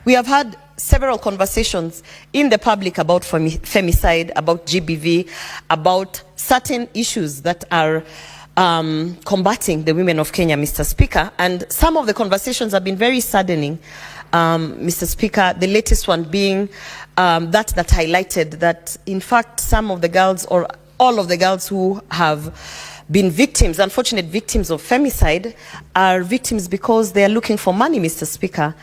We have had several conversations in the public about femicide, about GBV, about certain issues that are combating the women of Kenya, Mr. Speaker. And some of the conversations have been very saddening, Mr. Speaker, the latest one being that highlighted that, in fact, some of the girls or all of the girls who have been victims, unfortunate victims of femicide, are victims because they are looking for money, Mr. Speaker.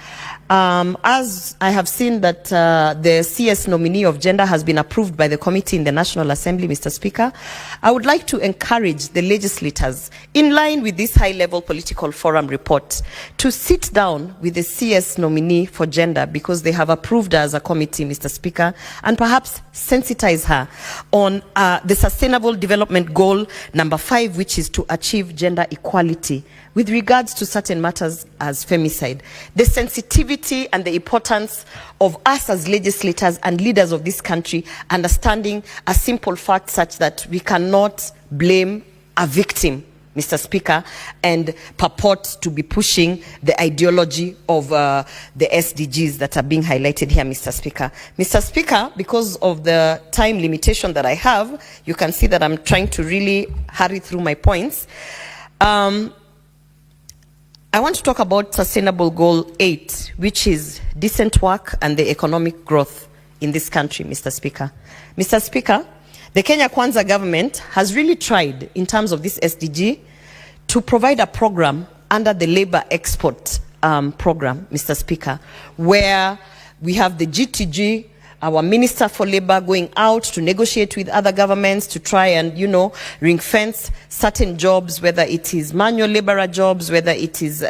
As I have seen that the CS nominee of gender has been approved by the committee in the National Assembly, Mr. Speaker, I would like to encourage the legislators, in line with this high-level political forum report, to sit down with the CS nominee for gender, because they have approved her as a committee, Mr. Speaker, and perhaps sensitize her on the Sustainable Development Goal number 5, which is to achieve gender equality with regards to certain matters as femicide. The sensitivity and the importance of us as legislators and leaders of this country understanding a simple fact such that we cannot blame a victim, Mr. Speaker, and purport to be pushing the ideology of the SDGs that are being highlighted here, Mr. Speaker. Mr. Speaker, because of the time limitation that I have, you can see that I'm trying to really hurry through my points. I want to talk about Sustainable Goal 8, which is decent work and the economic growth in this country, Mr. Speaker. Mr. Speaker, the Kenya Kwanza government has really tried, in terms of this SDG, to provide a program under the Labor Export Program, Mr. Speaker, where we have the GTG, our Minister for Labor, going out to negotiate with other governments to try and, ring fence certain jobs, whether it is manual laborer jobs, whether it is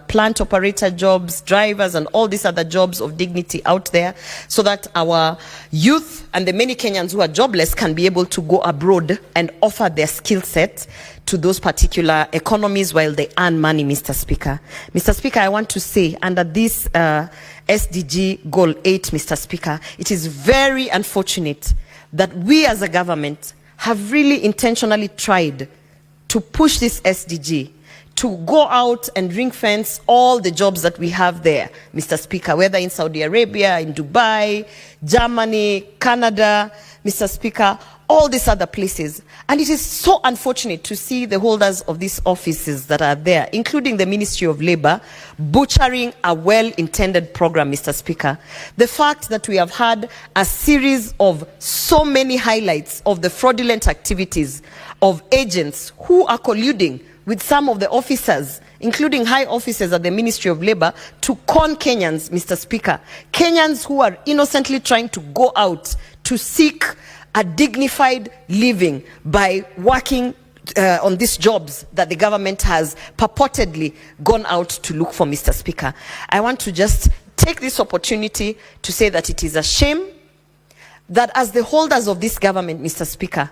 plant operator jobs, drivers, and all these other jobs of dignity out there, so that our youth and the many Kenyans who are jobless can be able to go abroad and offer their skill set to those particular economies while they earn money, Mr. Speaker. Mr. Speaker, I want to say, under this SDG Goal 8, Mr. Speaker, it is very unfortunate that we as a government have really intentionally tried to push this SDG to go out and ring fence all the jobs that we have there, Mr. Speaker, whether in Saudi Arabia, in Dubai, Germany, Canada, Mr. Speaker, all these other places. And it is so unfortunate to see the holders of these offices that are there, including the Ministry of Labor, butchering a well-intended program, Mr. Speaker. The fact that we have had a series of so many highlights of the fraudulent activities of agents who are colluding with some of the officers, including high officers at the Ministry of Labor, to con Kenyans, Mr. Speaker. Kenyans who are innocently trying to go out to seek a dignified living by working on these jobs that the government has purportedly gone out to look for, Mr. Speaker. I want to just take this opportunity to say that it is a shame that as the holders of this government, Mr. Speaker,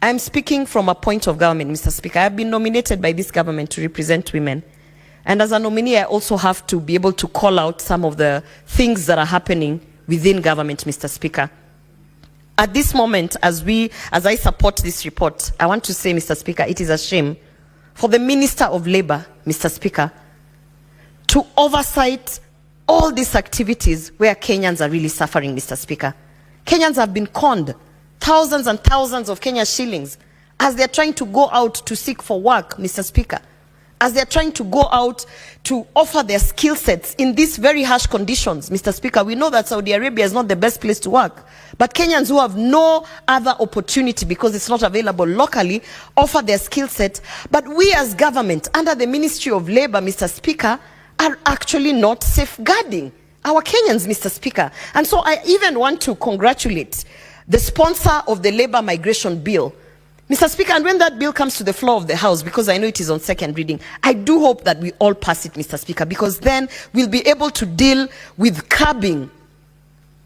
I'm speaking from a point of government, Mr. Speaker. I have been nominated by this government to represent women. And as a nominee, I also have to be able to call out some of the things that are happening within government, Mr. Speaker. At this moment, as I support this report, I want to say, Mr. Speaker, it is a shame for the Minister of Labor, Mr. Speaker, to oversight all these activities where Kenyans are really suffering, Mr. Speaker. Kenyans have been conned, thousands and thousands of Kenya shillings, as they're trying to go out to seek for work, Mr. Speaker, as they're trying to go out to offer their skill sets in these very harsh conditions, Mr. Speaker. We know that Saudi Arabia is not the best place to work, but Kenyans who have no other opportunity because it's not available locally offer their skill set. But we as government, under the Ministry of Labor, Mr. Speaker, are actually not safeguarding our Kenyans, Mr. Speaker. And so I even want to congratulate the sponsor of the Labor Migration Bill, Mr. Speaker, and when that bill comes to the floor of the House, because I know it is on second reading, I do hope that we all pass it, Mr. Speaker, because then we'll be able to deal with curbing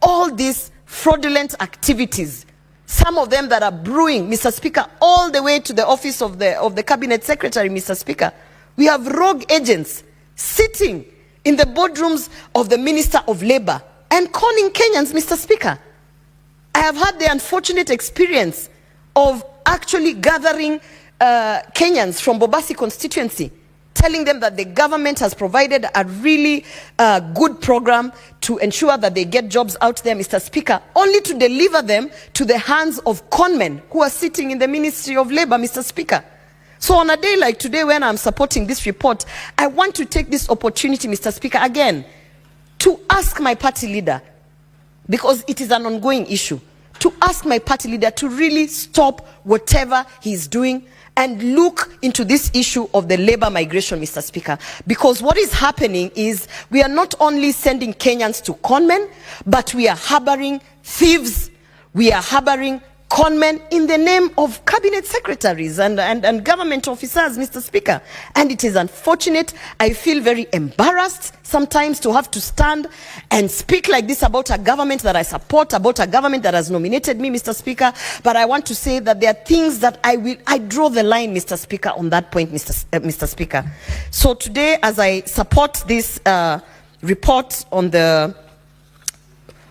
all these fraudulent activities, some of them that are brewing, Mr. Speaker, all the way to the office of the Cabinet Secretary, Mr. Speaker. We have rogue agents sitting in the boardrooms of the Minister of Labor and conning Kenyans, Mr. Speaker. I have had the unfortunate experience of actually gathering Kenyans from Bobasi constituency telling them that the government has provided a really good program to ensure that they get jobs out there, Mr. Speaker, only to deliver them to the hands of conmen who are sitting in the Ministry of Labor, Mr. Speaker. So on a day like today when I'm supporting this report, I want to take this opportunity, Mr. Speaker, again, to ask my party leader, because it is an ongoing issue, to ask my party leader to really stop whatever he's doing and look into this issue of the labor migration, Mr. Speaker. Because what is happening is we are not only sending Kenyans to conmen, but we are harboring thieves, we are harboring conmen in the name of cabinet secretaries and government officers, Mr. Speaker. And it is unfortunate. I feel very embarrassed sometimes to have to stand and speak like this about a government that I support, about a government that has nominated me, Mr. Speaker. But I want to say that there are things that I draw the line, Mr. Speaker, on that point, Mr. Speaker. So today, as I support this report on the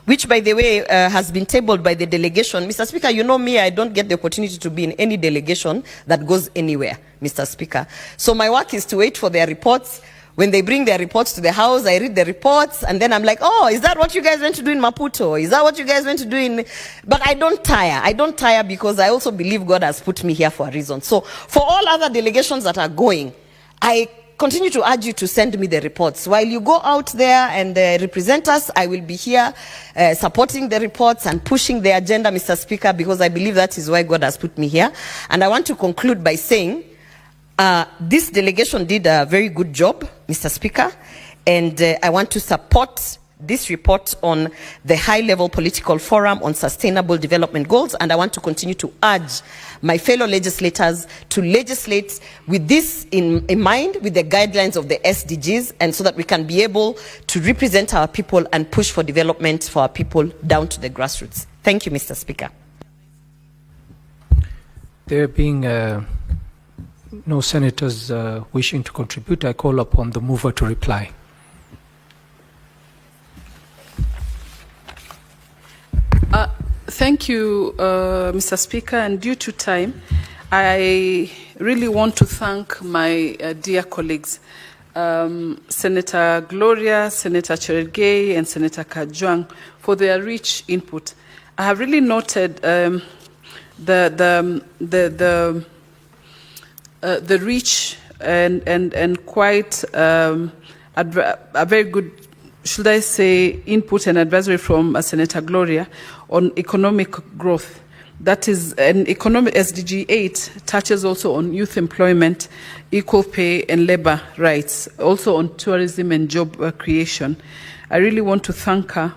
which, by the way, has been tabled by the delegation. Mr. Speaker, you know me, I don't get the opportunity to be in any delegation that goes anywhere, Mr. Speaker. So my work is to wait for their reports. When they bring their reports to the House, I read the reports, and then I'm like, oh, is that what you guys went to do in Maputo? Is that what you guys went to do in... But I don't tire. I don't tire because I also believe God has put me here for a reason. So for all other delegations that are going, I continue to urge you to send me the reports. While you go out there and represent us, I will be here supporting the reports and pushing the agenda, Mr. Speaker, because I believe that is why God has put me here. And I want to conclude by saying this delegation did a very good job, Mr. Speaker, and I want to support this report on the high-level political forum on sustainable development goals, and I want to continue to urge my fellow legislators to legislate with this in mind, with the guidelines of the SDGs, and so that we can be able to represent our people and push for development for our people down to the grassroots. Thank you, Mr. Speaker. There being no senators wishing to contribute, I call upon the mover to reply. Thank you, Mr. Speaker, and due to time, I really want to thank my dear colleagues, Senator Gloria, Senator Cherargei, and Senator Kajwang, for their rich input. I have really noted the rich and quite a very good, should I say, input and advisory from Senator Gloria on economic growth. That is, an economic SDG 8 touches also on youth employment, equal pay and labor rights, also on tourism and job creation. I really want to thank her